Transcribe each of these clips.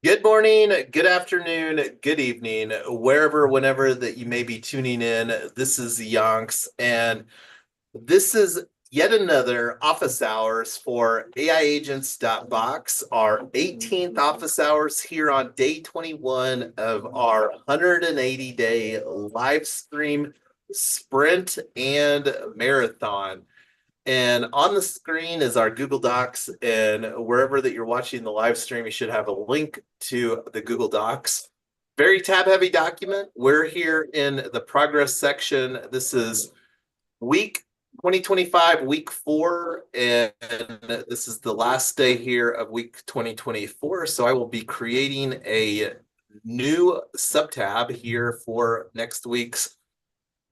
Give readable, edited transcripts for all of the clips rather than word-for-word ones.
Good morning, good afternoon, good evening, wherever, whenever that you may be tuning in. This is Yonks, and this is yet another office hours for AI Agents.box, our 18th office hours here on day 21 of our 180-day live stream sprint and marathon. And on the screen is our Google Docs. And wherever that you're watching the live stream, you should have a link to the Google Docs. Very tab heavy document. We're here in the progress section. This is week 2025, week 4. And this is the last day here of week 2024. So I will be creating a new subtab here for next week's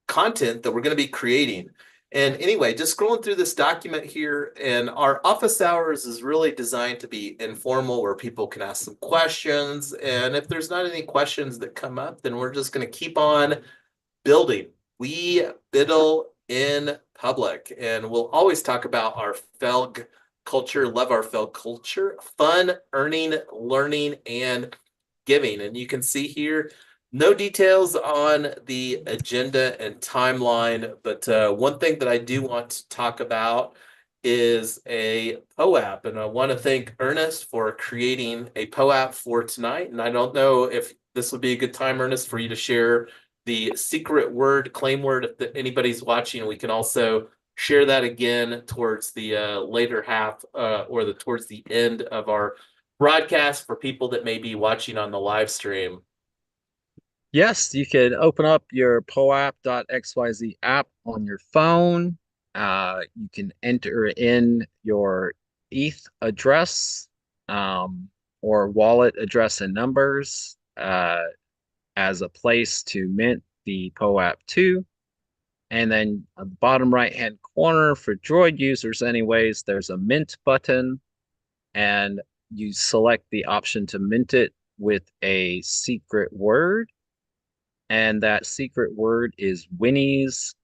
content that we're going to be creating. And anyway, just scrolling through this document here, and our office hours is really designed to be informal where people can ask some questions. And if there's not any questions that come up, then we're just going to keep on building. We biddle in public, and we'll always talk about our FELG culture, love our FELG culture, fun, earning, learning, and giving. And you can see here, no details on the agenda and timeline, but one thing that I do want to talk about is a POAP. And I want to thank Ernest for creating a POAP for tonight. And I don't know if this would be a good time, Ernest, for you to share the secret word, claim word, if anybody's watching. We can also share that again towards the later half or towards the end of our broadcast for people that may be watching on the live stream. Yes, you can open up your poapp.xyz app on your phone. You can enter in your ETH address or wallet address and numbers as a place to mint the POAP 2. And then on the bottom right-hand corner for Droid users anyways, there's a mint button, and you select the option to mint it with a secret word. And that secret word is Winnie's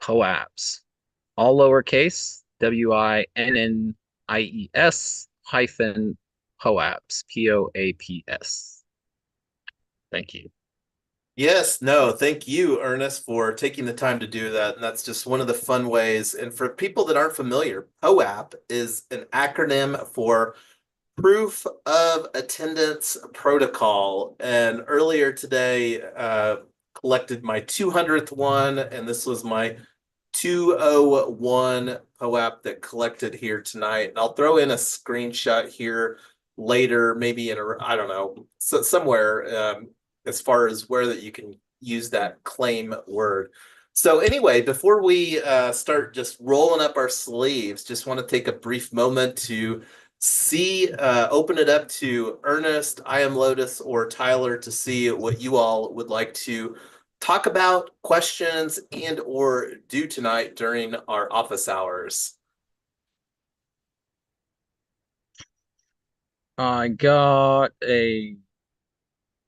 POAPs, all lowercase, WINNIES hyphen POAPs, POAPS. Thank you. Yes, no, thank you, Ernest, for taking the time to do that. And that's just one of the fun ways. And for people that aren't familiar, POAP is an acronym for Proof of Attendance Protocol. And earlier today, collected my 200th one, and this was my 201 POAP that collected here tonight. And I'll throw in a screenshot here later, maybe in a, I don't know, somewhere as far as where that you can use that claim word. So anyway, before we start just rolling up our sleeves, just want to take a brief moment to open it up to Ernest, I am Lotus, or Tyler to see what you all would like to talk about, questions, and or do tonight during our office hours. I got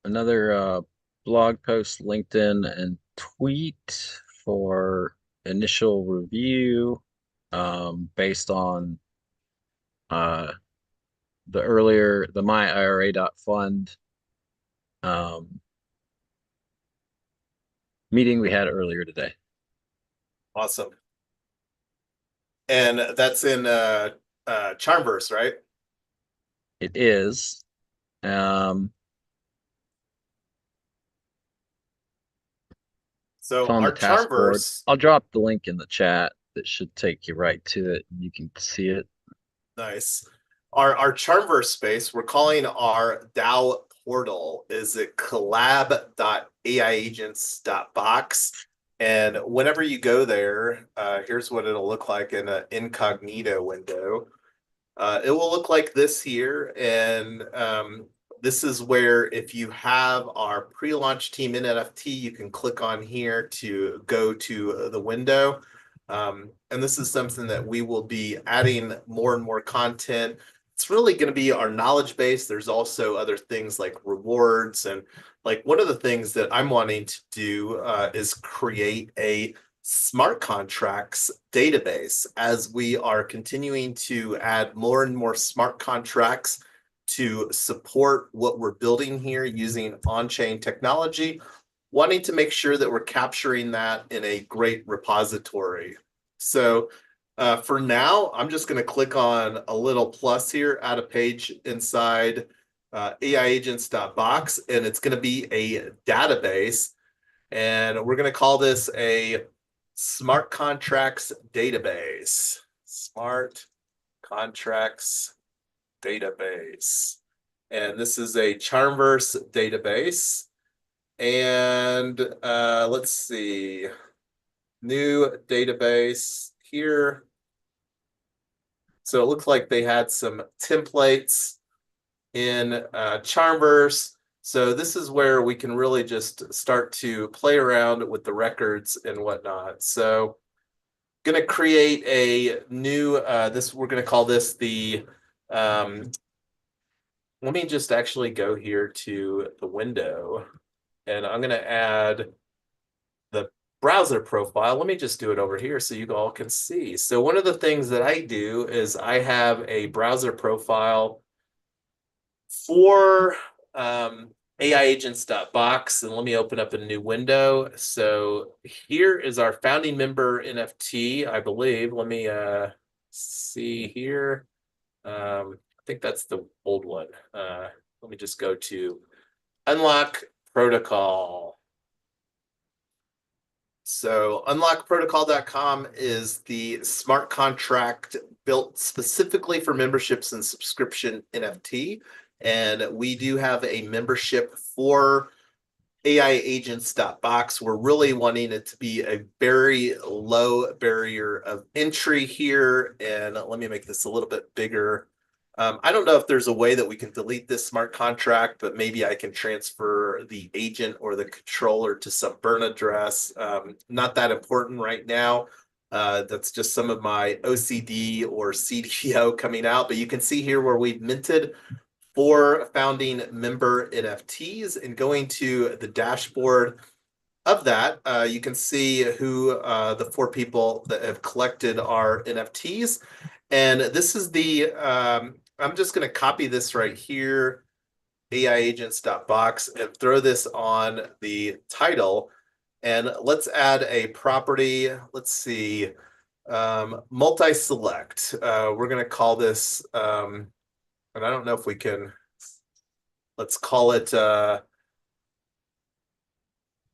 another blog post, LinkedIn, and tweet for initial review based on uh, the myira.fund meeting we had earlier today. Awesome. And that's in Charmverse, right? It is. It's So on the our task board. Charmverse, I'll drop the link in the chat that should take you right to it. You can see it. nice. Our Charmverse space, we're calling our DAO portal is at collab.aiagents.box. And whenever you go there, here's what it'll look like in an incognito window. It will look like this here. And this is where if you have our pre-launch team in NFT, you can click on here to go to the window. And this is something that we will be adding more and more content. It's really going to be our knowledge base. There's also other things like rewards. And like one of the things that I'm wanting to do is create a smart contracts database as we are continuing to add more and more smart contracts to support what we're building here using on-chain technology, wanting to make sure that we're capturing that in a great repository. So for now, I'm just going to click on a little plus here, add a page inside AIagents.box, and it's going to be a database. And we're going to call this a smart contracts database. Smart contracts database. And this is a Charmverse database. And let's see, new database here. So it looks like they had some templates in Charmverse. So this is where we can really just start to play around with the records and whatnot. So going to create a new, we're going to call this the, let me just actually go here to the window, and I'm going to add the browser profile. Let me just do it over here so you all can see. So one of the things that I do is I have a browser profile for AIagents.box, and let me open up a new window. So here is our founding member NFT, I believe. Let me see here. I think that's the old one. Let me just go to unlock protocol. So unlockprotocol.com is the smart contract built specifically for memberships and subscription NFT. And we do have a membership for AIagents.box. We're really wanting it to be a very low barrier of entry here. And let me make this a little bit bigger. I don't know if there's a way that we can delete this smart contract, but maybe I can transfer the agent or the controller to some burn address. Not that important right now. That's just some of my OCD or CDO coming out. But you can see here where we've minted 4 founding member NFTs, and going to the dashboard of that, you can see who the 4 people that have collected our NFTs. And this is the, I'm just going to copy this right here, AIagents.box, and throw this on the title. And let's add a property. Let's see, multi-select. We're going to call this, and I don't know if we can, let's call it, I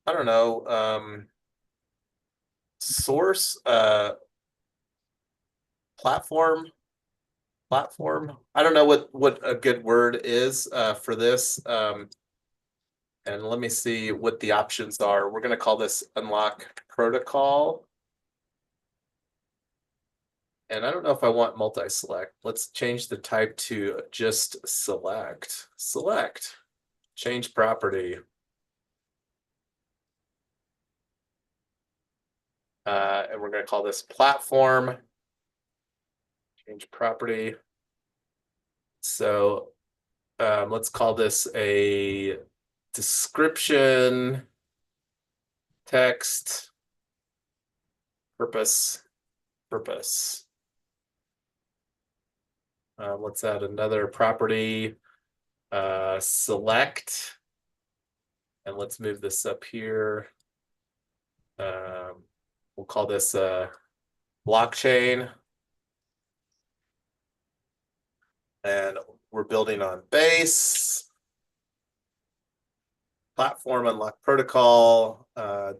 don't know, source, platform. I don't know what a good word is for this. And let me see what the options are. We're going to call this unlock protocol. And I don't know if I want multi-select. Let's change the type to just select. Select. Change property. And we're going to call this platform. Change property. So let's call this a description, text, purpose. Let's add another property, select, and let's move this up here. We'll call this blockchain. And we're building on base, platform, unlock protocol,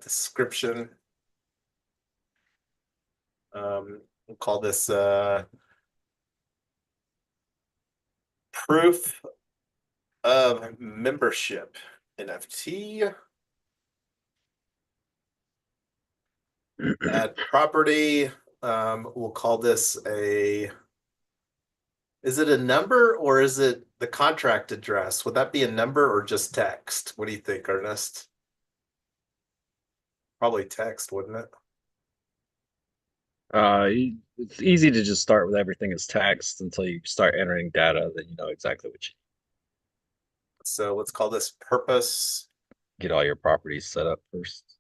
description. We'll call this proof of membership NFT. Add property. We'll call this a, is it a number or is it the contract address? Would that be a number or just text? What do you think, Ernest? Probably text, wouldn't it? It's easy to just start with everything as text until you start entering data, then you know exactly what you So let's call this purpose, get all your properties set up first.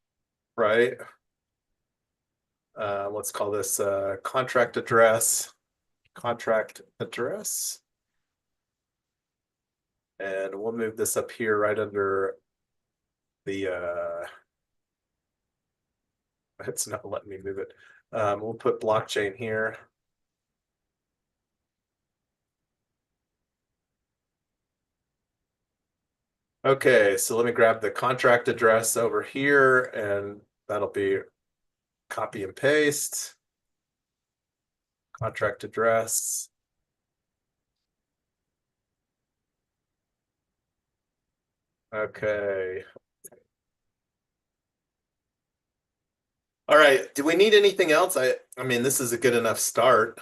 right? Let's call this contract address. And we'll move this up here right under the, it's not letting me move it. We'll put blockchain here. Okay, so let me grab the contract address over here, and that'll be copy and paste. Contract address. Okay. All right. Do we need anything else? I mean, this is a good enough start.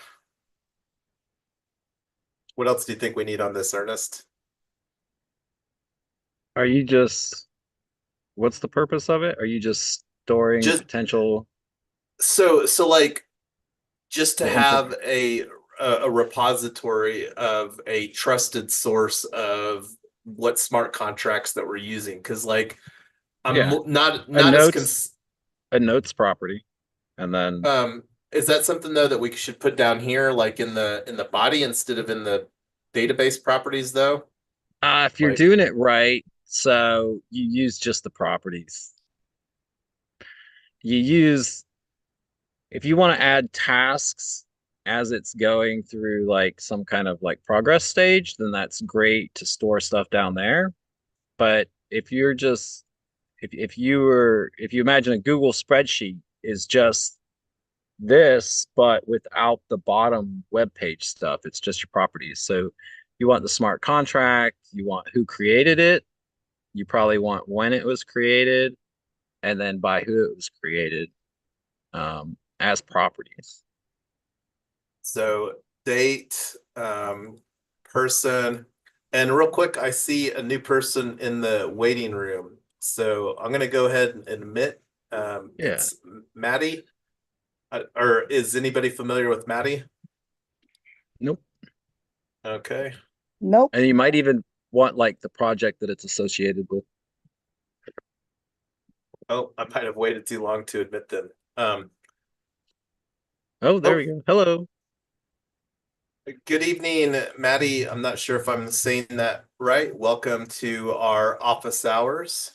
What else do you think we need on this, Ernest? Are you just, what's the purpose of it? Are you just storing Just potential so like just to info? have a repository of a trusted source of what smart contracts that we're using, because like I'm Yeah, not a not as notes, a notes property. And then is that something though that we should put down here, like in the body instead of in the database properties though? if you're Like, doing it right, so you use just the properties. You use, if you want to add tasks as it's going through like some kind of like progress stage, then that's great to store stuff down there. But if you're just, if you imagine a Google spreadsheet is just this, but without the bottom web page stuff, it's just your properties. So you want the smart contract, you want who created it, you probably want when it was created, and then by who it was created, as properties. so date, person, and real quick, I see a new person in the waiting room. So I'm gonna go ahead and admit, Yeah. it's Maddie. Or is anybody familiar with Maddie? Nope. Okay. Nope. And you might even want like the project that it's associated with. Oh, I might have waited too long to admit them. Oh, there Oh, we go. Hello. good evening, Maddie. I'm not sure if I'm saying that right. Welcome to our office hours.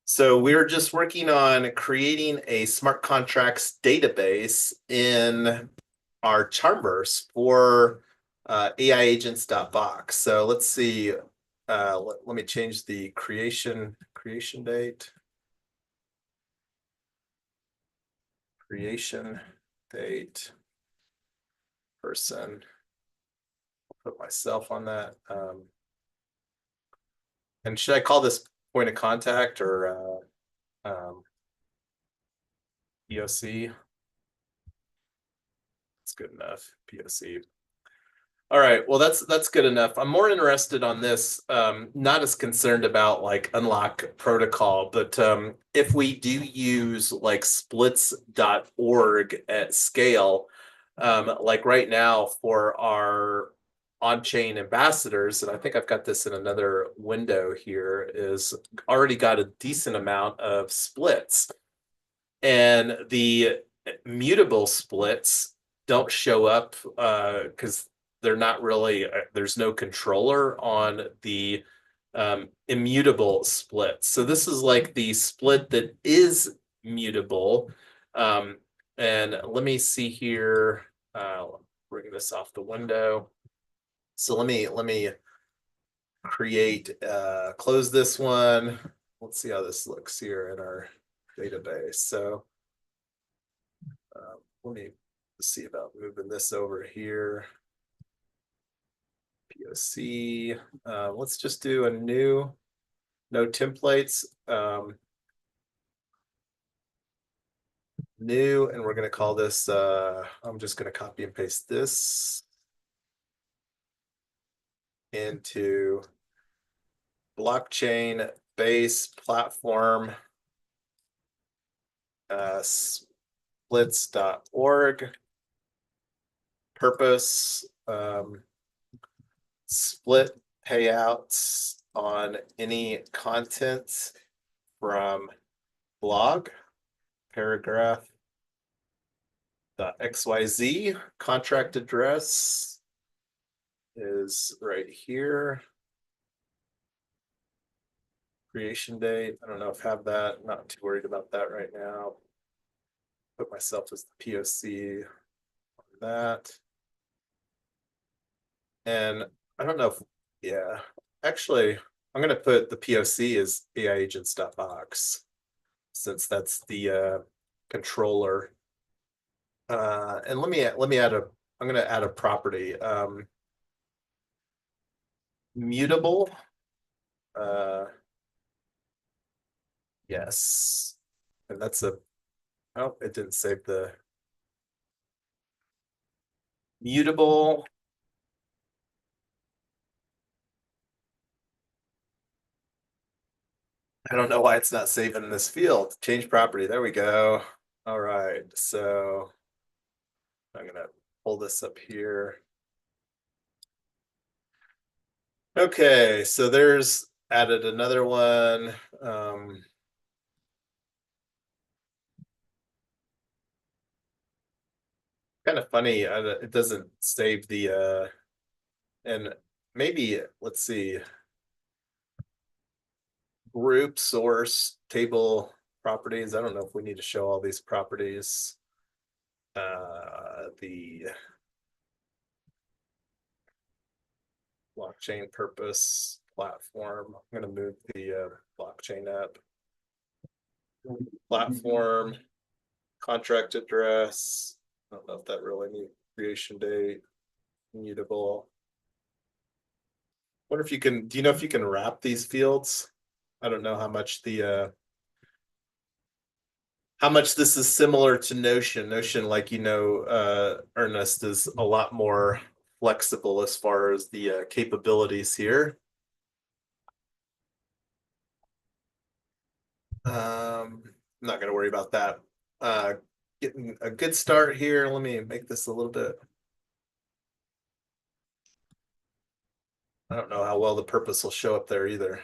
So we're just working on creating a smart contracts database in our Charmverse for AIagents.box. So let's see. Let me change the creation date. Creation date. Person. Put myself on that. And should I call this point of contact or POC? It's good enough. POC. All right. Well, that's good enough. I'm more interested on this. Not as concerned about like unlock protocol, but if we do use like splits.org at scale, like right now for our on-chain ambassadors, and I think I've got this in another window here, is already got a decent amount of splits. And the mutable splits don't show up because they're not really, there's no controller on the immutable split. So this is like the split that is mutable. And let me see here. Bring this off the window. So let me create, close this one. Let's see how this looks here in our database. So let me see about moving this over here. POC. Let's just do a new, no templates. New, and we're going to call this, I'm just going to copy and paste this into blockchain base platform splits.org. Purpose, split payouts on any content from blog paragraph .xyz contract address is right here. Creation date. I don't know if I have that. Not too worried about that right now. Put myself as the POC on that. And I don't know if, yeah, actually, I'm going to put the POC as AI agents.box since that's the controller. And let me add a, I'm going to add a property. Mutable. Yes. And that's a, oh, it didn't save the mutable. I don't know why it's not saving this field. Change property. There we go. All right. So I'm going to pull this up here. Okay. So there's added another one. Kind of funny. It doesn't save the, and maybe, let's see, group source table properties. I don't know if we need to show all these properties. The blockchain purpose platform. I'm going to move the blockchain up. Platform, contract address. I don't know if that really needs creation date, mutable. Wonder if you can, do you know if you can wrap these fields? I don't know how much the how much this is similar to Notion. Notion, like Ernest, is a lot more flexible as far as the capabilities here. I'm not going to worry about that. Getting a good start here. Let me make this a little bit. I don't know how well the purpose will show up there either.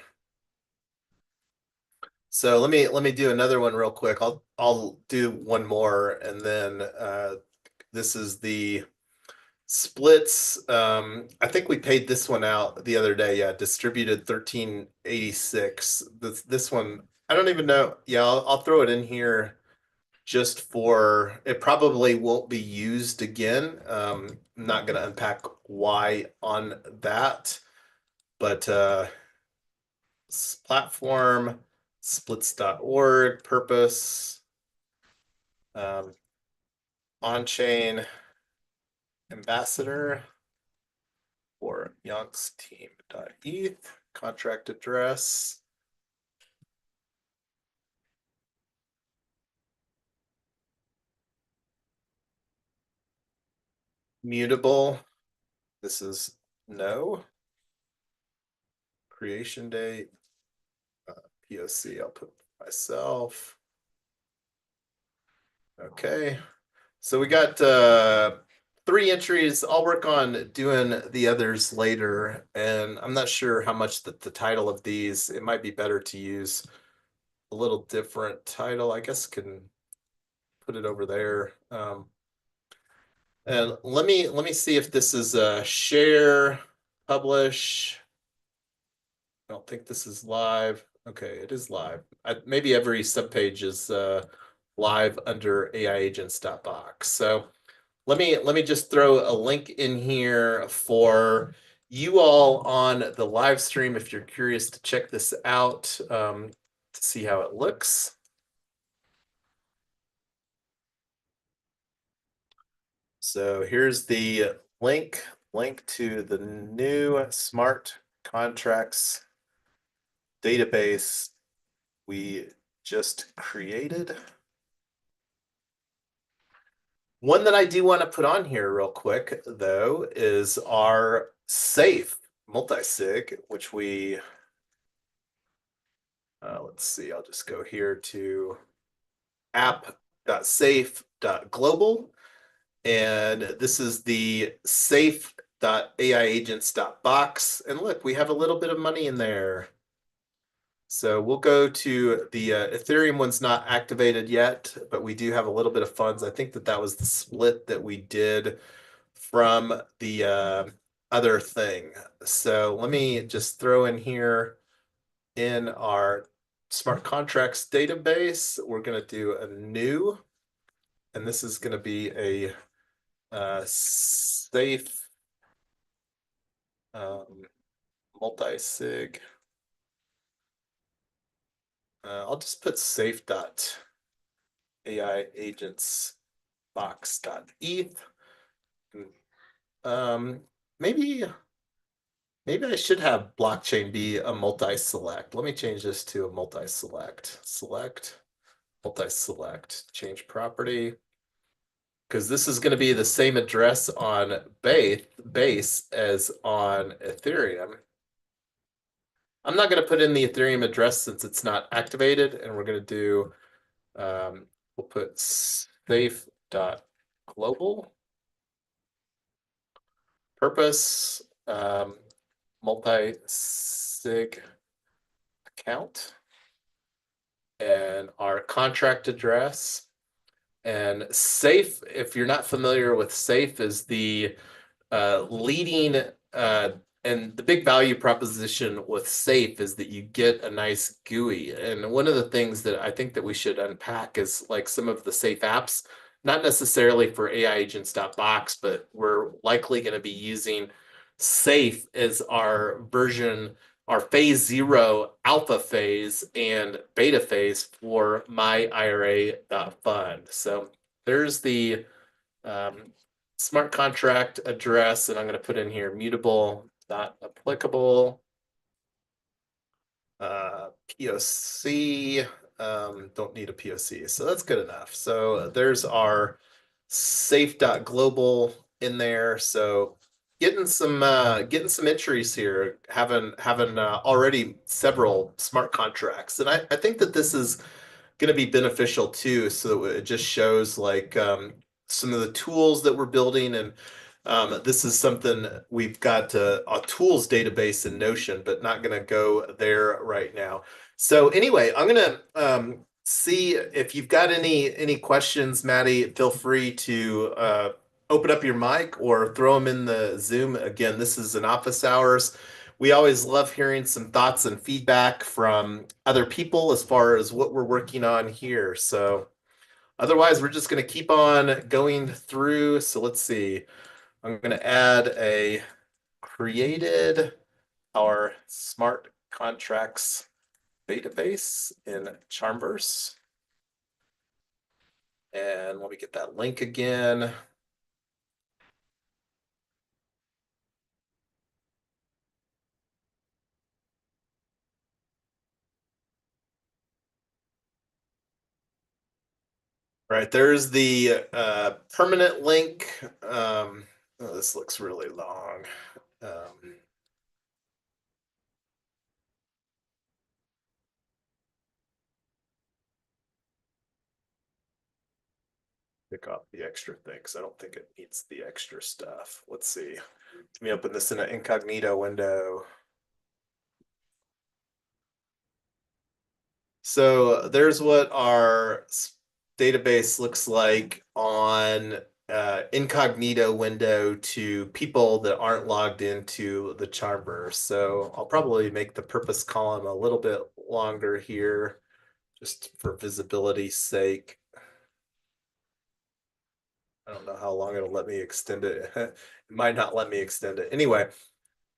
So let me do another one real quick. I'll do one more, and then this is the splits. I think we paid this one out the other day. Yeah, distributed 1386. This one, I don't even know. Yeah, I'll throw it in here just for, it probably won't be used again. I'm not going to unpack why on that, but platform, splits.org, purpose, on-chain ambassador for Yonk's team.eth, contract address. Mutable. This is no. Creation date. POC, I'll put myself. Okay. So we got 3 entries. I'll work on doing the others later. And I'm not sure how much the title of these, it might be better to use a little different title. I guess can put it over there. And let me see if this is a share, publish. I don't think this is live. Okay, it is live. Maybe every subpage is live under aiagents.box. So let me just throw a link in here for you all on the live stream if you're curious to check this out to see how it looks. So here's the link to the new smart contracts database we just created. One that I do want to put on here real quick, though, is our safe multi-sig, which we, let's see, I'll just go here to app.safe.global. And this is the safe.aiagents.box. And look, we have a little bit of money in there. So we'll go to the Ethereum one's not activated yet, but we do have a little bit of funds. I think that was the split that we did from the other thing. So let me just throw in here in our smart contracts database, we're going to do a new, and this is going to be a safe multi-sig. I'll just put safe.ai agents box.eth. Um, maybe I should have blockchain be a multi-select. Let me change this to a multi-select. Select, multi-select, change property. Because this is going to be the same address on base as on Ethereum. I'm not going to put in the Ethereum address since it's not activated, and we're going to do, we'll put safe.global purpose, multi-sig account, and our contract address. And safe, if you're not familiar with safe, is the leading and the big value proposition with safe is that you get a nice GUI. And one of the things that I think that we should unpack is like some of the safe apps, not necessarily for AI agents.box, but we're likely going to be using safe as our version, our phase 0 alpha phase and beta phase for my IRA.fund. So there's the smart contract address, and I'm going to put in here mutable, not applicable, POC, don't need a POC, so that's good enough. So there's our safe.global in there. So getting some entries here, having already several smart contracts, and I think that this is going to be beneficial too. So it just shows like some of the tools that we're building, and this is something we've got a tools database in Notion, but not going to go there right now. So anyway, I'm going to see if you've got any questions, Maddie. Feel free to open up your mic or throw them in the Zoom. Again, this is an office hours. We always love hearing some thoughts and feedback from other people as far as what we're working on here. So otherwise, we're just going to keep on going through. So let's see. I'm going to add a created our smart contracts database in Charmverse. And let me get that link again. Right, there's the permanent link. Oh, this looks really long. Pick off the extra things. I don't think it needs the extra stuff. Let's see. Let me open this in an incognito window. So there's what our database looks like on incognito window to people that aren't logged into the Charmverse. So I'll probably make the purpose column a little bit longer here, just for visibility's sake. I don't know how long it'll let me extend it. It might not let me extend it. Anyway,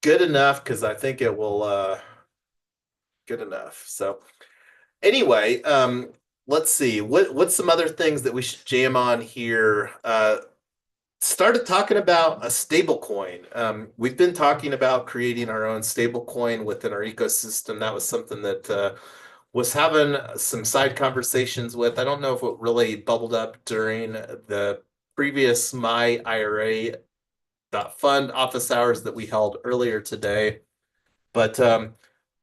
good enough because I think it will good enough. So anyway, let's see. What's some other things that we should jam on here? Started talking about a stable coin. We've been talking about creating our own stable coin within our ecosystem. That was something that was having some side conversations with. I don't know if it really bubbled up during the previous My IRA fund office hours that we held earlier today. But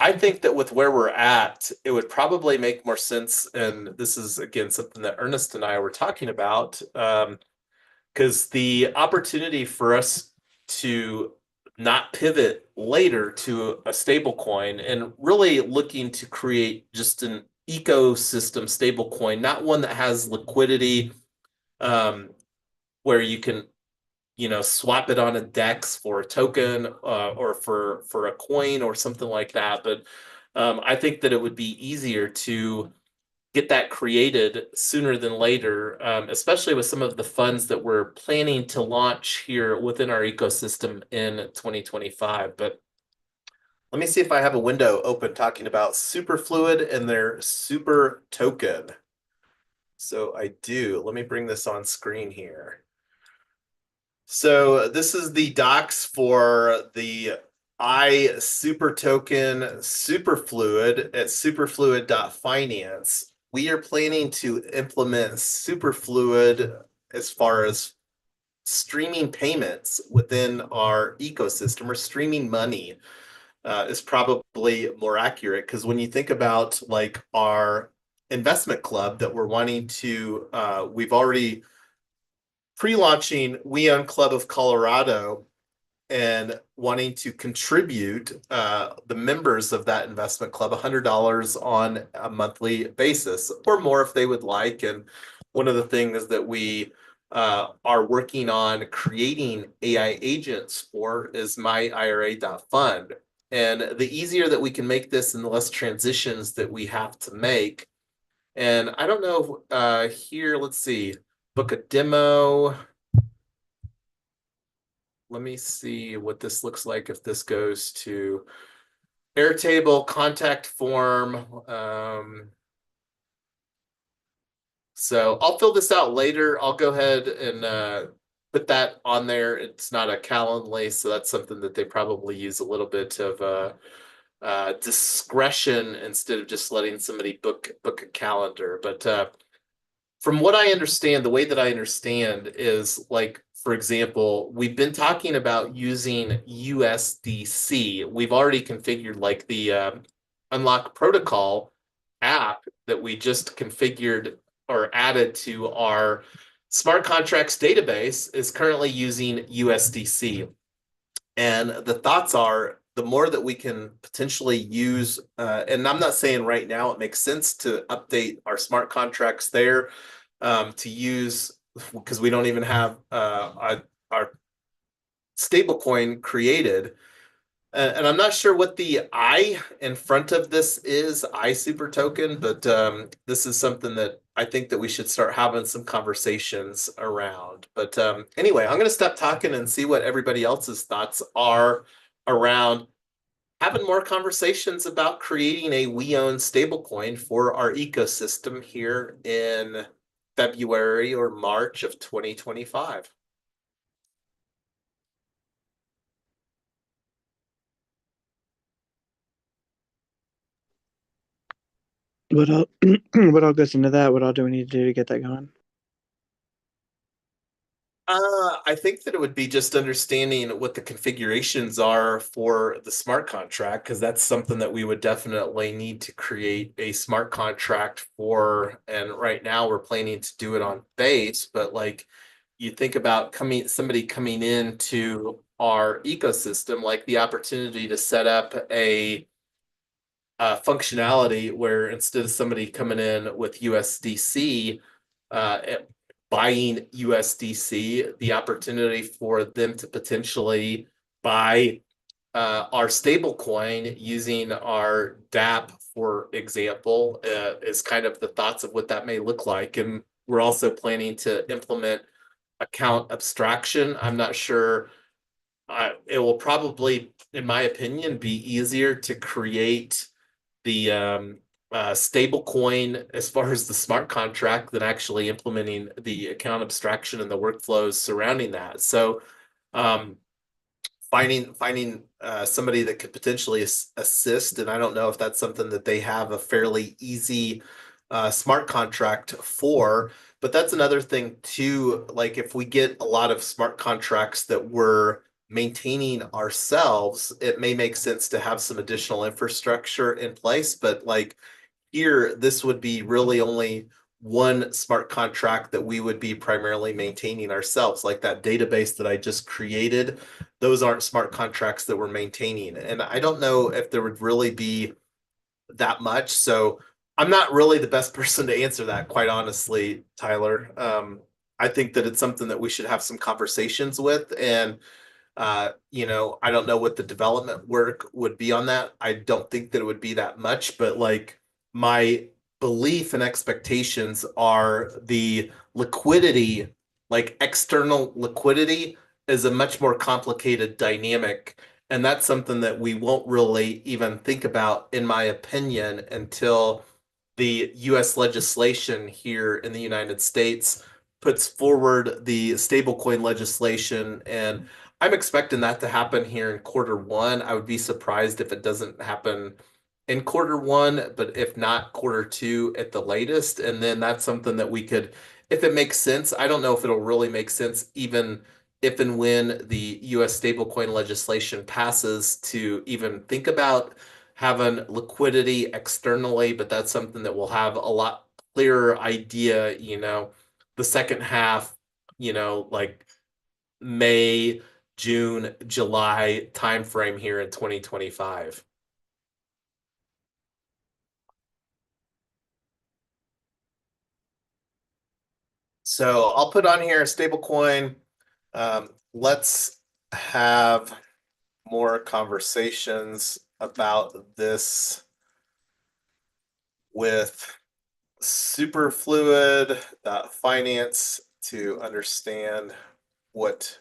I think that with where we're at, it would probably make more sense. And this is, again, something that Ernest and I were talking about, because the opportunity for us to not pivot later to a stable coin and really looking to create just an ecosystem stable coin, not one that has liquidity, where you can swap it on a DEX for a token or for a coin or something like that. But I think that it would be easier to get that created sooner than later, especially with some of the funds that we're planning to launch here within our ecosystem in 2025. But let me see if I have a window open talking about Superfluid and their super token. So I do. Let me bring this on screen here. So this is the docs for the I super token Superfluid at superfluid.finance. We are planning to implement Superfluid as far as streaming payments within our ecosystem, or streaming money is probably more accurate, because when you think about like our investment club that we're wanting to, we've already pre-launching We Own Club of Colorado and wanting to contribute the members of that investment club $100 on a monthly basis, or more if they would like. And one of the things that we are working on creating AI agents for is myira.fund. And the easier that we can make this and the less transitions that we have to make. And I don't know, here, let's see, book a demo. Let me see what this looks like if this goes to Airtable contact form. So I'll fill this out later. I'll go ahead and put that on there. It's not a Calendly, so that's something that they probably use a little bit of discretion instead of just letting somebody book a calendar. But from what I understand, the way that I understand is, like, for example, we've been talking about using USDC. We've already configured like the Unlock Protocol app that we just configured or added to our smart contracts database is currently using USDC. And the thoughts are, the more that we can potentially use, and I'm not saying right now it makes sense to update our smart contracts there to use, because we don't even have our stablecoin created. And I'm not sure what the I in front of this is, I super token, but this is something that I think that we should start having some conversations around. But anyway, I'm going to stop talking and see what everybody else's thoughts are around having more conversations about creating a We Own stablecoin for our ecosystem here in February or March of 2025. What all what all goes into that? What all do we need to do to get that going? I think that it would be just understanding what the configurations are for the smart contract, because that's something that we would definitely need to create a smart contract for. And right now we're planning to do it on base, but like you think about somebody coming into our ecosystem, like the opportunity to set up a functionality where instead of somebody coming in with USDC, buying USDC, the opportunity for them to potentially buy our stable coin using our DApp, for example, is kind of the thoughts of what that may look like. And we're also planning to implement account abstraction. I'm not sure. It will probably, in my opinion, be easier to create the stable coin as far as the smart contract than actually implementing the account abstraction and the workflows surrounding that. So finding somebody that could potentially assist, and I don't know if that's something that they have a fairly easy smart contract for, but that's another thing too. Like if we get a lot of smart contracts that we're maintaining ourselves, it may make sense to have some additional infrastructure in place. But like here, this would be really only one smart contract that we would be primarily maintaining ourselves. Like that database that I just created, those aren't smart contracts that we're maintaining. And I don't know if there would really be that much. So I'm not really the best person to answer that, quite honestly, Tyler. I think that it's something that we should have some conversations with. And I don't know what the development work would be on that. I don't think that it would be that much, but like my belief and expectations are the liquidity, like external liquidity, is a much more complicated dynamic. And that's something that we won't really even think about, in my opinion, until the US legislation here in the United States puts forward the stablecoin legislation. And I'm expecting that to happen here in quarter 1. I would be surprised if it doesn't happen in quarter 1, but if not, quarter 2 at the latest. And then that's something that we could, if it makes sense. I don't know if it'll really make sense, even if and when the US stablecoin legislation passes, to even think about having liquidity externally, but that's something that we'll have a lot clearer idea, the second half, like May, June, July timeframe here in 2025. So I'll put on here a stablecoin. Let's have more conversations about this with superfluid.finance to understand what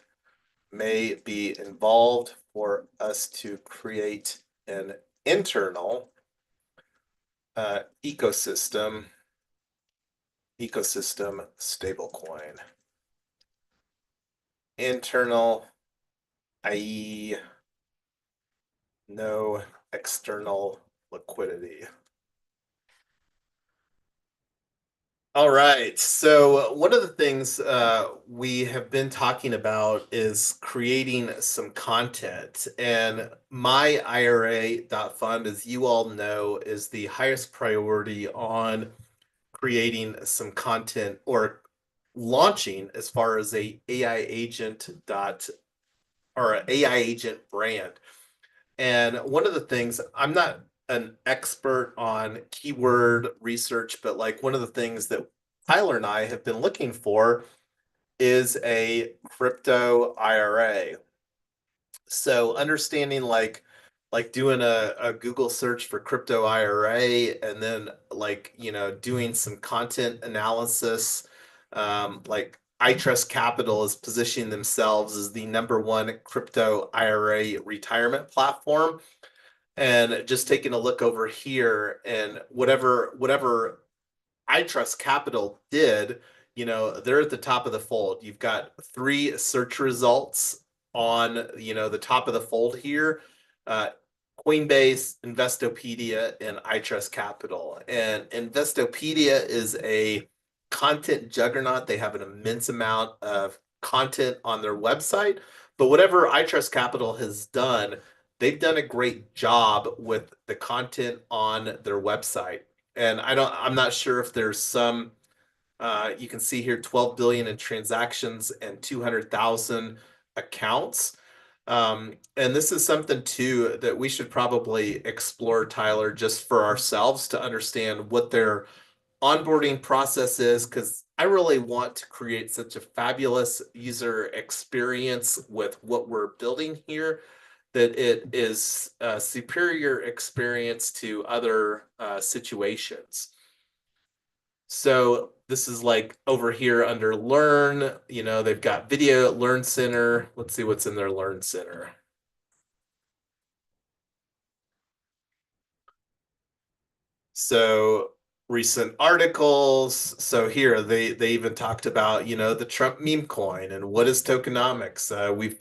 may be involved for us to create an internal ecosystem stablecoin. Internal, i.e., no external liquidity. All right. So one of the things we have been talking about is creating some content. And my IRA.fund, as you all know, is the highest priority on creating some content, or launching, as far as a AI agent or an AI agent brand. And one of the things, I'm not an expert on keyword research, but like one of the things that Tyler and I have been looking for is a crypto IRA. So understanding, like doing a Google search for crypto IRA, and then like doing some content analysis. Like I Trust Capital is positioning themselves as the #1 crypto IRA retirement platform. And just taking a look over here, and whatever I Trust Capital did, they're at the top of the fold. You've got 3 search results on, the top of the fold here. Uh, Coinbase, Investopedia, and I Trust Capital. And Investopedia is a content juggernaut. They have an immense amount of content on their website. But whatever I Trust Capital has done, they've done a great job with the content on their website. And I'm not sure if there's some, you can see here 12 billion in transactions and 200,000 accounts. And this is something too that we should probably explore, Tyler, just for ourselves, to understand what their onboarding process is, because I really want to create such a fabulous user experience with what we're building here, that it is a superior experience to other situations. So this is like over here under Learn, they've got Video Learn Center. Let's see what's in their Learn Center. So recent articles. So here they even talked about, the Trump meme coin and what is tokenomics.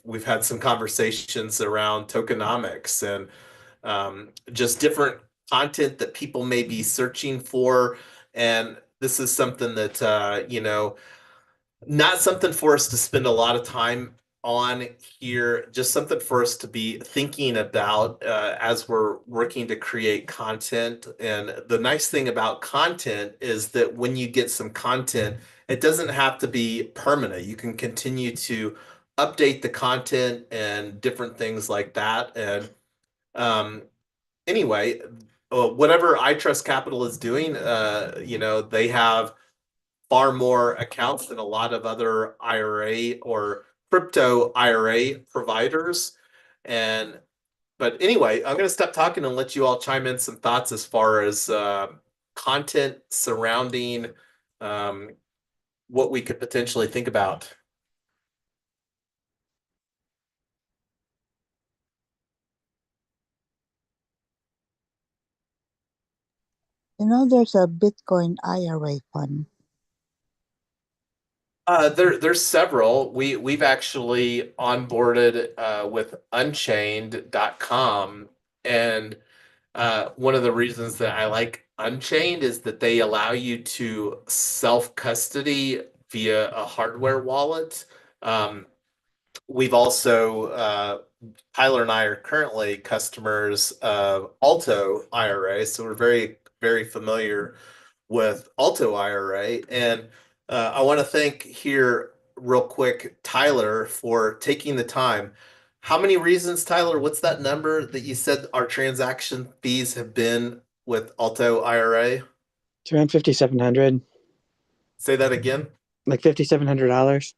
We've had some conversations around tokenomics, and just different content that people may be searching for. And this is something that, not something for us to spend a lot of time on here, just something for us to be thinking about as we're working to create content. And the nice thing about content is that when you get some content, it doesn't have to be permanent. You can continue to update the content and different things like that. And anyway, whatever I Trust Capital is doing, they have far more accounts than a lot of other IRA or crypto IRA providers. And but anyway, I'm going to stop talking and let you all chime in some thoughts as far as content surrounding um, what we could potentially think about. There's a Bitcoin IRA fund. There's several. We've actually onboarded with Unchained.com, and one of the reasons that I like Unchained is that they allow you to self-custody via a hardware wallet. We've also Tyler and I are currently customers of Alto IRA, so we're very familiar with Alto IRA. And I want to thank here real quick Tyler for taking the time. How many reasons, Tyler? What's that number that you said our transaction fees have been with Alto IRA? It's around 5,700, Say that again. like $5,700.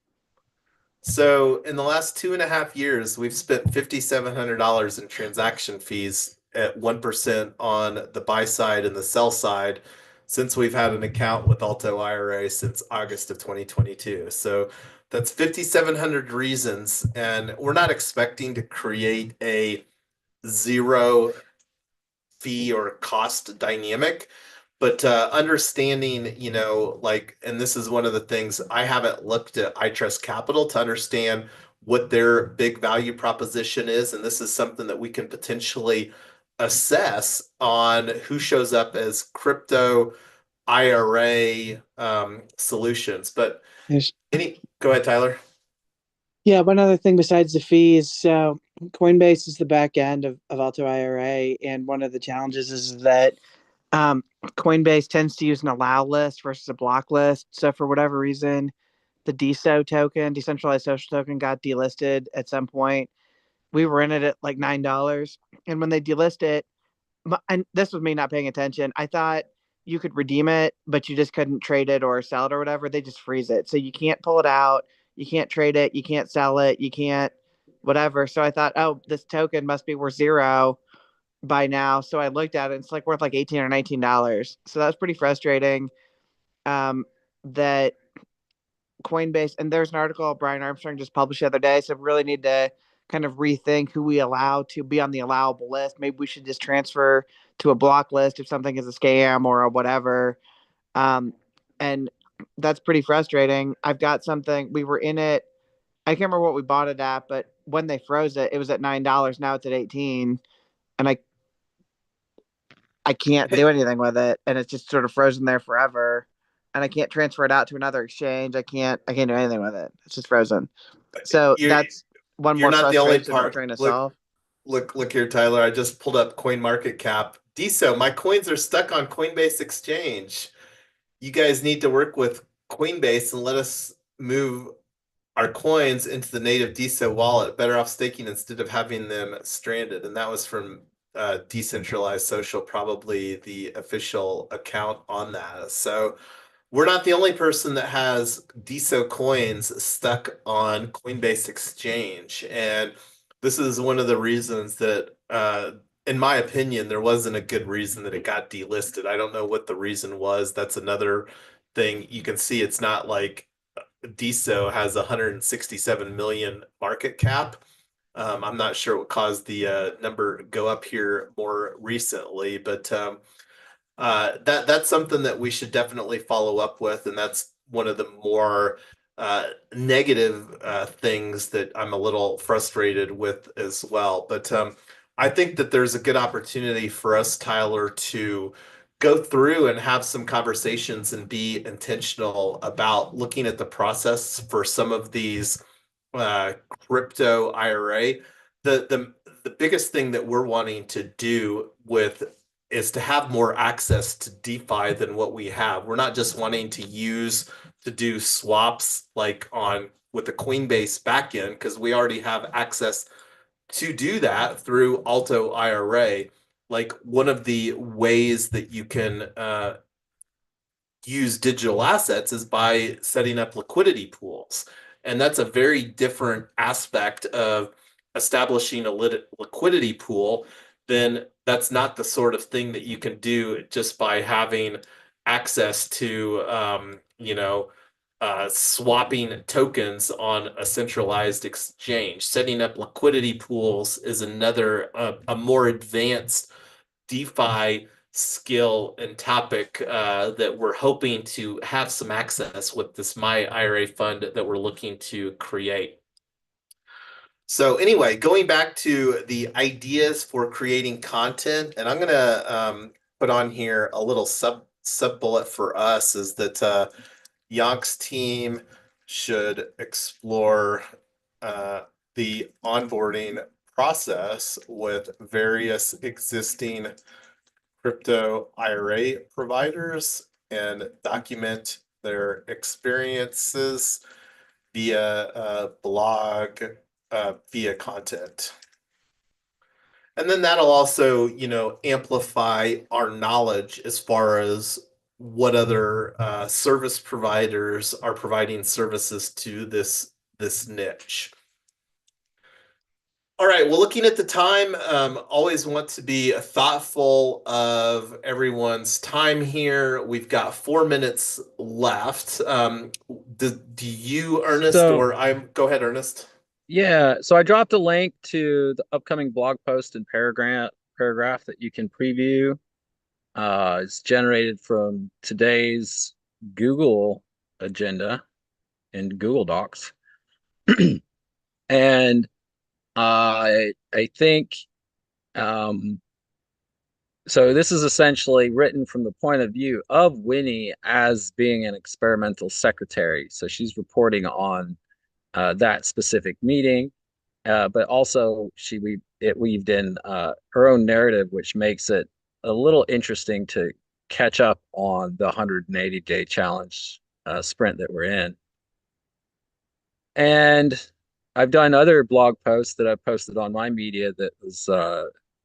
So in the last 2.5 years, we've spent $5,700 in transaction fees at 1% on the buy side and the sell side since we've had an account with Alto IRA since August of 2022. So that's 5,700 reasons, and we're not expecting to create a zero fee or cost dynamic. But understanding, like, and this is one of the things I haven't looked at iTrust Capital to understand what their big value proposition is. And this is something that we can potentially assess on who shows up as crypto IRA solutions. But There's go ahead, Tyler. Yeah, one other thing besides the fees. So Coinbase is the back end of Alto IRA, and one of the challenges is that Coinbase tends to use an allow list versus a block list. So for whatever reason, the DSO token, decentralized social token, got delisted at some point. We were in it at like $9, and when they delist it, and this was me not paying attention. I thought you could redeem it, but you just couldn't trade it or sell it or whatever. They just freeze it, so you can't pull it out, you can't trade it, you can't sell it, you can't whatever. So I thought, oh, this token must be worth zero by now. So I looked at it, it's like worth like $18 or $19. So that's pretty frustrating. That Coinbase, and there's an article Brian Armstrong just published the other day. So we really need to kind of rethink who we allow to be on the allowable list. Maybe we should just transfer to a block list if something is a scam or a whatever. And that's pretty frustrating. I've got something, we were in it. I can't remember what we bought it at, but when they froze it, it was at $9. Now it's at 18, and I can't do anything with it, and it's just sort of frozen there forever. And I can't transfer it out to another exchange. I can't do anything with it. It's just frozen. So You're that's one you're more not the only frustration we're part. trying to Look, solve. look here, Tyler. I just pulled up Coin Market Cap. DSO, my coins are stuck on Coinbase Exchange. You guys need to work with Coinbase and let us move our coins into the native DSO wallet. Better off staking instead of having them stranded. And that was from Decentralized Social, probably the official account on that. So we're not the only person that has DSO coins stuck on Coinbase Exchange. And this is one of the reasons that, in my opinion, there wasn't a good reason that it got delisted. I don't know what the reason was. That's another thing. You can see it's not like DSO has 167 million market cap. I'm not sure what caused the number go up here more recently, but that's something that we should definitely follow up with, and that's one of the more negative things that I'm a little frustrated with as well. But I think that there's a good opportunity for us, Tyler, to go through and have some conversations and be intentional about looking at the process for some of these crypto IRA. The biggest thing that we're wanting to do with is to have more access to DeFi than what we have. We're not just wanting to use to do swaps like on with the Coinbase backend because we already have access to do that through Alto IRA. Like one of the ways that you can use digital assets is by setting up liquidity pools. And that's a very different aspect of establishing a liquidity pool. Then that's not the sort of thing that you can do just by having access to, swapping tokens on a centralized exchange. Setting up liquidity pools is another, a more advanced DeFi skill and topic that we're hoping to have some access with this My IRA fund that we're looking to create. So anyway, going back to the ideas for creating content, and I'm gonna put on here a little sub bullet for us is that Yonk's team should explore the onboarding process with various existing crypto IRA providers and document their experiences via blog, via content. And then that'll also, amplify our knowledge as far as what other service providers are providing services to this niche. All right. Well, looking at the time, always want to be thoughtful of everyone's time here. We've got 4 minutes left. Do you, Ernest, So or go ahead, Ernest? yeah, so I dropped a link to the upcoming blog post and paragraph that you can preview. It's generated from today's Google agenda in Google Docs. And I think so this is essentially written from the point of view of Winnie as being an experimental secretary. So she's reporting on that specific meeting, but also it weaved in her own narrative, which makes it a little interesting to catch up on the 180-day challenge sprint that we're in. And I've done other blog posts that I've posted on my media that was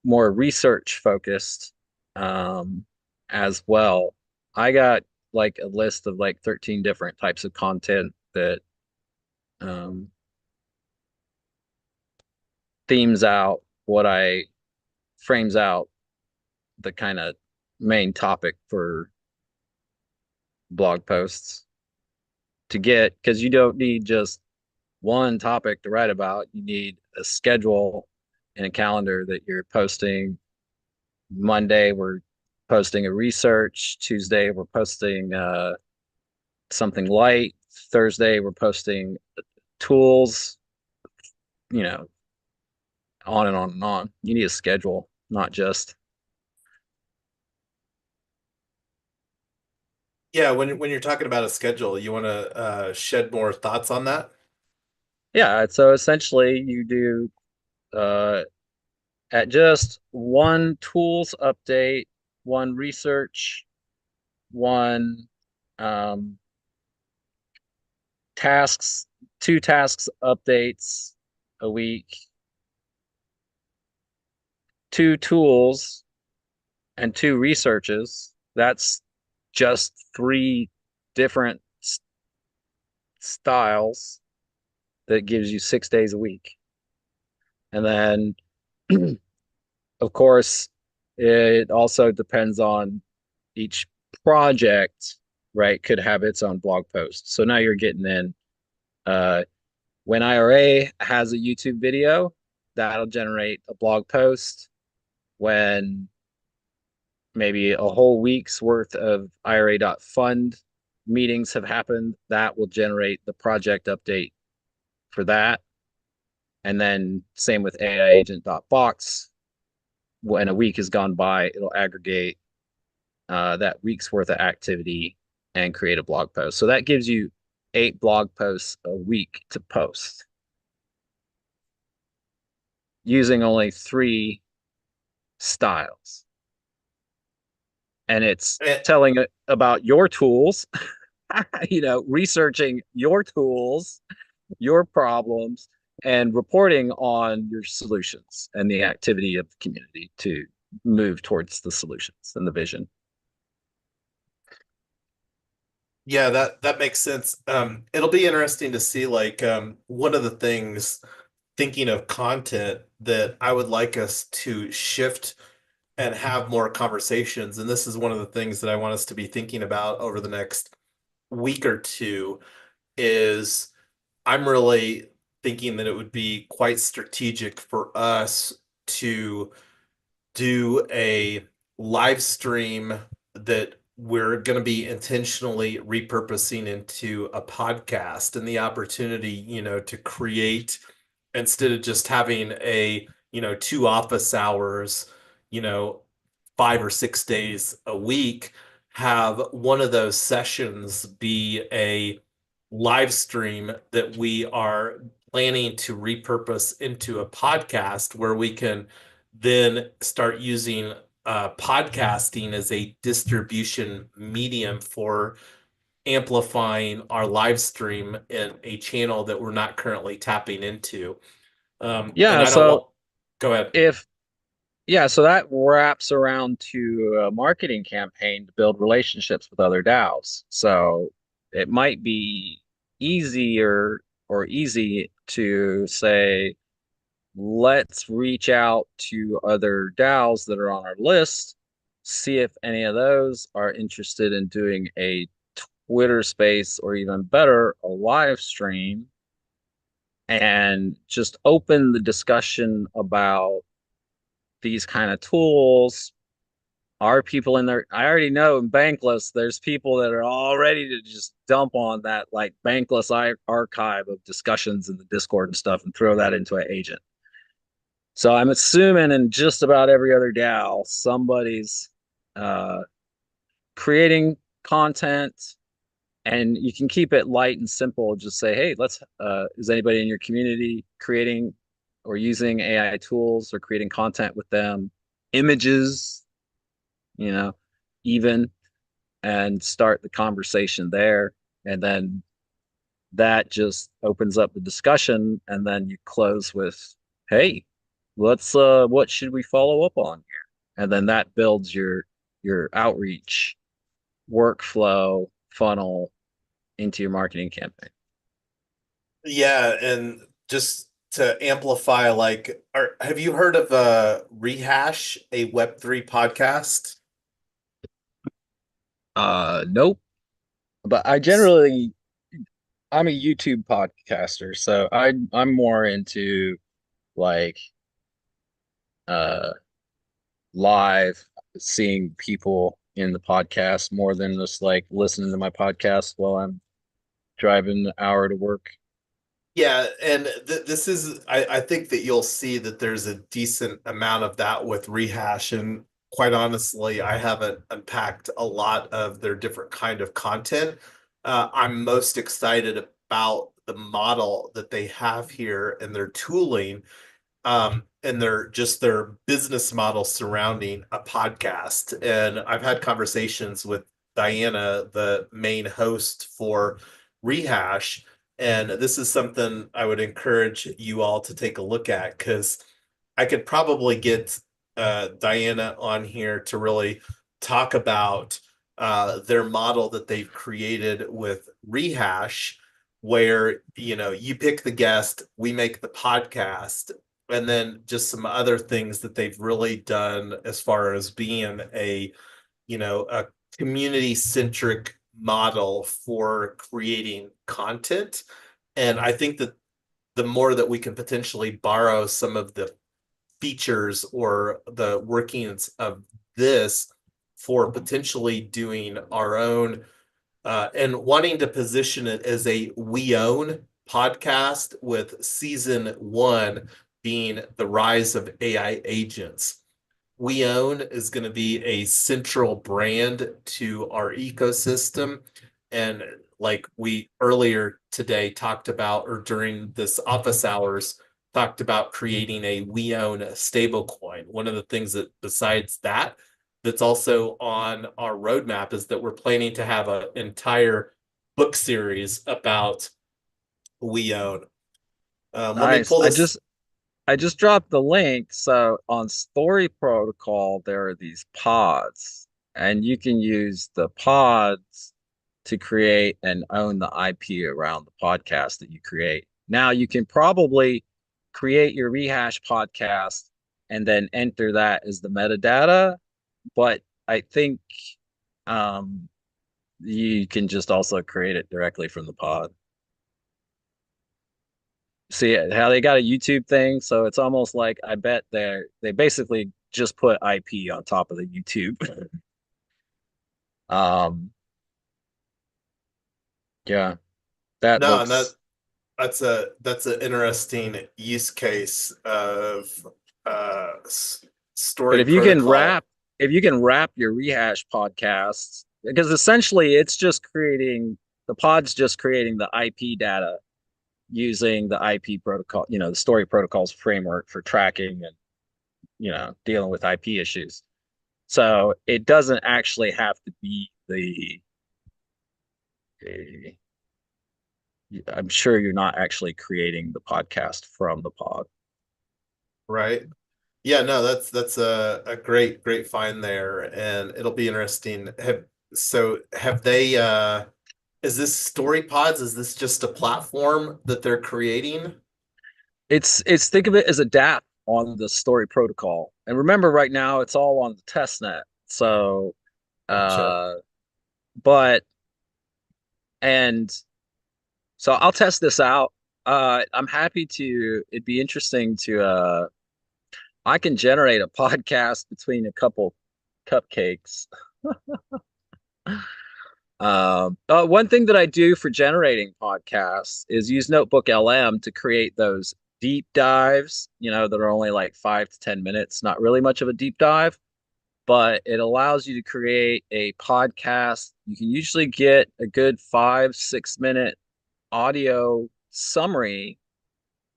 more research focused as well. I got like a list of like 13 different types of content that themes out frames out the kind of main topic for blog posts to get, because you don't need just one topic to write about. You need a schedule and a calendar that you're posting. Monday, we're posting a research. Tuesday, we're posting something light. Thursday, we're posting tools, on and on and on. You need a schedule, not just. Yeah, when you're talking about a schedule, you want to shed more thoughts on that? Yeah, so essentially you do at just one tools update, one research, one tasks, two tasks updates a week, two tools, and two researches. That's just three different styles that gives you 6 days a week. And then, of course, it also depends on each project, right? Could have its own blog post. So now you're getting in. When IRA has a YouTube video, that'll generate a blog post. When maybe a whole week's worth of IRA.fund meetings have happened, that will generate the project update for that. And then same with AIagent.box. When a week has gone by, it'll aggregate that week's worth of activity and create a blog post. So that gives you 8 blog posts a week to post using only 3 styles. And it's telling it about your tools, researching your tools, your problems, and reporting on your solutions and the activity of the community to move towards the solutions and the vision. Yeah, that makes sense. It'll be interesting to see like one of the things thinking of content that I would like us to shift and have more conversations. And this is one of the things that I want us to be thinking about over the next week or two is I'm really thinking that it would be quite strategic for us to do a live stream that we're going to be intentionally repurposing into a podcast and the opportunity, to create instead of just having a, 2 office hours, you know, 5 or 6 days a week, have one of those sessions be a live stream that we are planning to repurpose into a podcast where we can then start using podcasting as a distribution medium for amplifying our live stream in a channel that we're not currently tapping into. And Yeah, I don't want, so go ahead. if yeah, so that wraps around to a marketing campaign to build relationships with other DAOs. So it might be easier or easy to say, let's reach out to other DAOs that are on our list, see if any of those are interested in doing a Twitter space or even better, a live stream, and just open the discussion about these kind of tools. Are people in there? I already know in Bankless, there's people that are all ready to just dump on that like Bankless archive of discussions in the Discord and stuff and throw that into an agent. So I'm assuming in just about every other DAO, somebody's uh, creating content, and you can keep it light and simple. Just say, hey, let's. Is anybody in your community creating or using AI tools or creating content with them? Images, you know, even, and start the conversation there, and then that just opens up the discussion, and then you close with, hey, let's what should we follow up on here? And then that builds your outreach workflow funnel into your marketing campaign. Yeah, and just to amplify, like, have you heard of Rehash, a Web3 podcast? Nope. But I'm a YouTube podcaster, so I'm more into like uh live seeing people in the podcast more than just like listening to my podcast while I'm driving an hour to work. Yeah, and this is, I think that you'll see that there's a decent amount of that with Rehash. And quite honestly, I haven't unpacked a lot of their different kind of content. I'm most excited about the model that they have here and their tooling, and their business model surrounding a podcast. And I've had conversations with Diana, the main host for Rehash, and this is something I would encourage you all to take a look at because I could probably get Diana on here to really talk about their model that they've created with Rehash, where you pick the guest, we make the podcast, and then just some other things that they've really done as far as being a community centric model for creating content. And I think that the more that we can potentially borrow some of the features or the workings of this for potentially doing our own and wanting to position it as a we own podcast, with season one being the rise of AI agents. We Own is going to be a central brand to our ecosystem. And like we earlier today talked about, or during this office hours, talked about creating a We Own stablecoin. One of the things that, besides that, that's also on our roadmap is that we're planning to have an entire book series about We Own. Let me Nice. pull this. I just dropped the link. So on Story Protocol, there are these pods, and you can use the pods to create and own the IP around the podcast that you create. Now you can probably create your rehash podcast and then enter that as the metadata, but I think um, you can just also create it directly from the pod. See how they got a YouTube thing, so it's almost like I bet they basically just put IP on top of the YouTube. um, yeah, that No, and looks. that's an interesting use case of But story protocol. if you can wrap your rehash podcasts, because essentially it's just creating the pod's just creating the IP data using the IP protocol, the story protocols framework for tracking and dealing with IP issues. So it doesn't actually have to be the I'm sure you're not actually creating the podcast from the pod. Right. Yeah, no, that's a great find there, and it'll be interesting. Have they is this story pods? Is this just a platform that they're creating? It's think of it as a DApp on the story protocol. And remember, right now it's all on the test net. So, Gotcha. uh, but and so I'll test this out. I'm happy to. It'd be interesting to. I can generate a podcast between a couple cupcakes. One thing that I do for generating podcasts is use Notebook LM to create those deep dives, that are only like 5 to 10 minutes, not really much of a deep dive, but it allows you to create a podcast. You can usually get a good 5, 6 minute audio summary.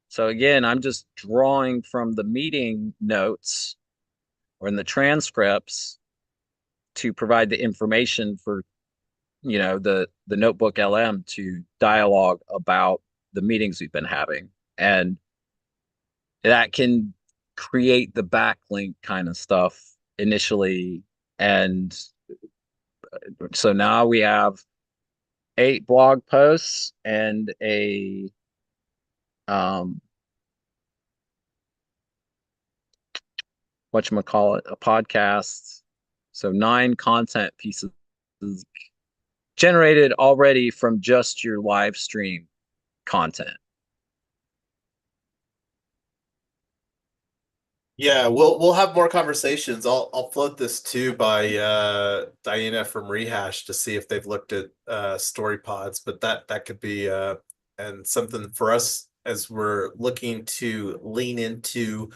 So again, I'm just drawing from the meeting notes or in the transcripts to provide the information for the Notebook LM to dialogue about the meetings we've been having, and that can create the backlink kind of stuff initially. And so now we have 8 blog posts and a um whatchamacallit, a podcast. So 9 content pieces generated already from just your live stream content. Yeah, we'll have more conversations. I'll float this too by Diana from Rehash to see if they've looked at story pods, but that could be and something for us as we're looking to lean into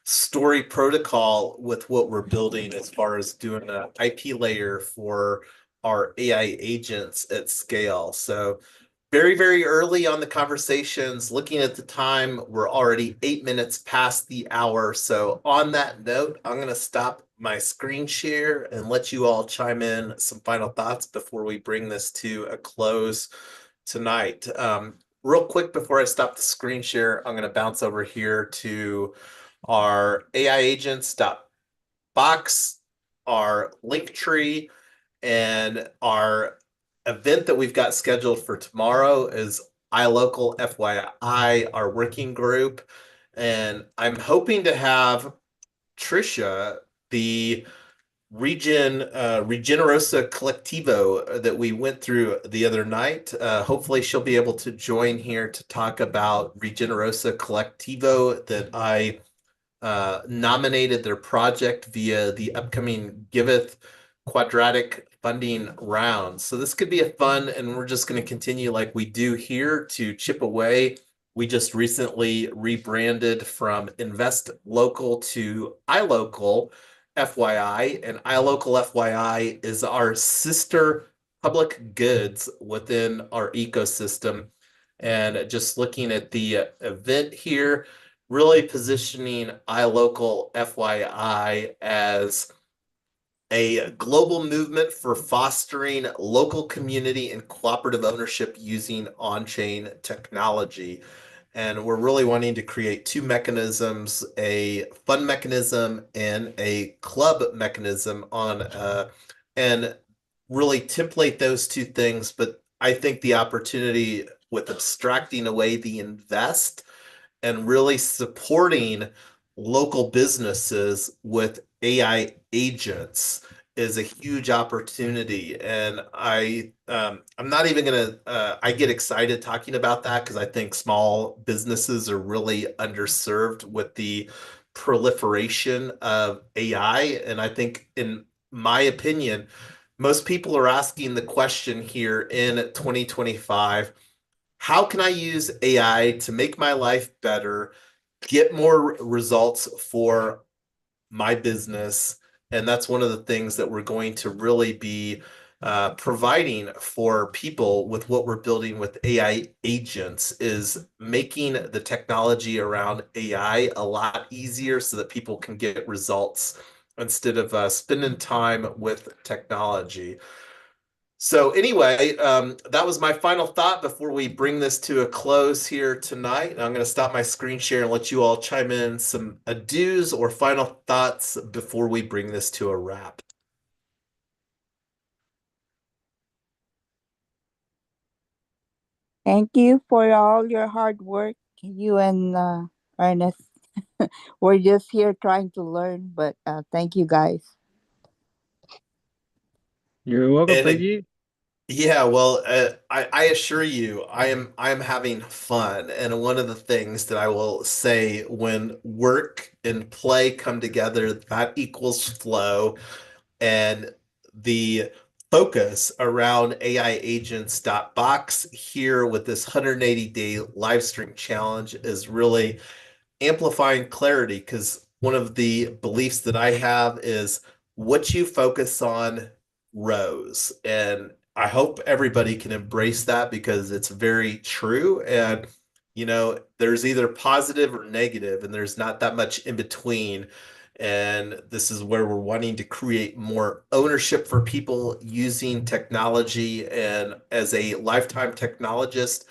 story protocol with what we're building as far as doing an IP layer for our AI agents at scale. So very early on the conversations. Looking at the time, we're already 8 minutes past the hour. So on that note, I'm going to stop my screen share and let you all chime in some final thoughts before we bring this to a close tonight. Real quick before I stop the screen share, I'm going to bounce over here to our AI agents box, our link tree, and our event that we've got scheduled for tomorrow is iLocal FYI, our working group. And I'm hoping to have Trisha, the Regenerosa Collectivo that we went through the other night. Hopefully she'll be able to join here to talk about Regenerosa Collectivo that I nominated their project via the upcoming Giveth quadratic funding round. So this could be a fun, and we're just going to continue like we do here to chip away. We just recently rebranded from Invest Local to iLocal FYI, and iLocal FYI is our sister public goods within our ecosystem. And just looking at the event here, really positioning iLocal FYI as a global movement for fostering local community and cooperative ownership using on-chain technology. And we're really wanting to create 2 mechanisms, a fund mechanism and a club mechanism and really template those two things, but I think the opportunity with abstracting away the invest and really supporting local businesses with AI agents is a huge opportunity. And I'm not even gonna I get excited talking about that because I think small businesses are really underserved with the proliferation of AI. And I think, in my opinion, most people are asking the question here in 2025, how can I use AI to make my life better, get more results for my business? And that's one of the things that we're going to really be providing for people with what we're building with AI agents, is making the technology around AI a lot easier so that people can get results instead of spending time with technology. So anyway, that was my final thought before we bring this to a close here tonight. I'm going to stop my screen share and let you all chime in some adieus or final thoughts before we bring this to a wrap. Thank you for all your hard work, you and Ernest. We're just here trying to learn, but thank you guys. You're welcome, And Piggy. yeah, well, I assure you, I am having fun. And one of the things that I will say, when work and play come together, that equals flow. And the focus around AI agents box here with this 180-day live stream challenge is really amplifying clarity, because one of the beliefs that I have is what you focus on grows. And I hope everybody can embrace that because it's very true. And, there's either positive or negative, and there's not that much in between. And this is where we're wanting to create more ownership for people using technology. And as a lifetime technologist,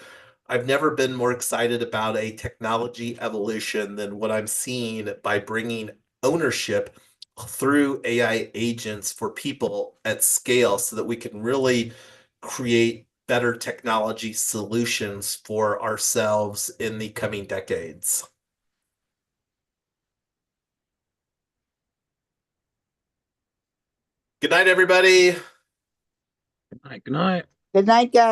I've never been more excited about a technology evolution than what I'm seeing by bringing ownership through AI agents for people at scale so that we can really create better technology solutions for ourselves in the coming decades. Good night, everybody. Good night. Good night. Good night, guys.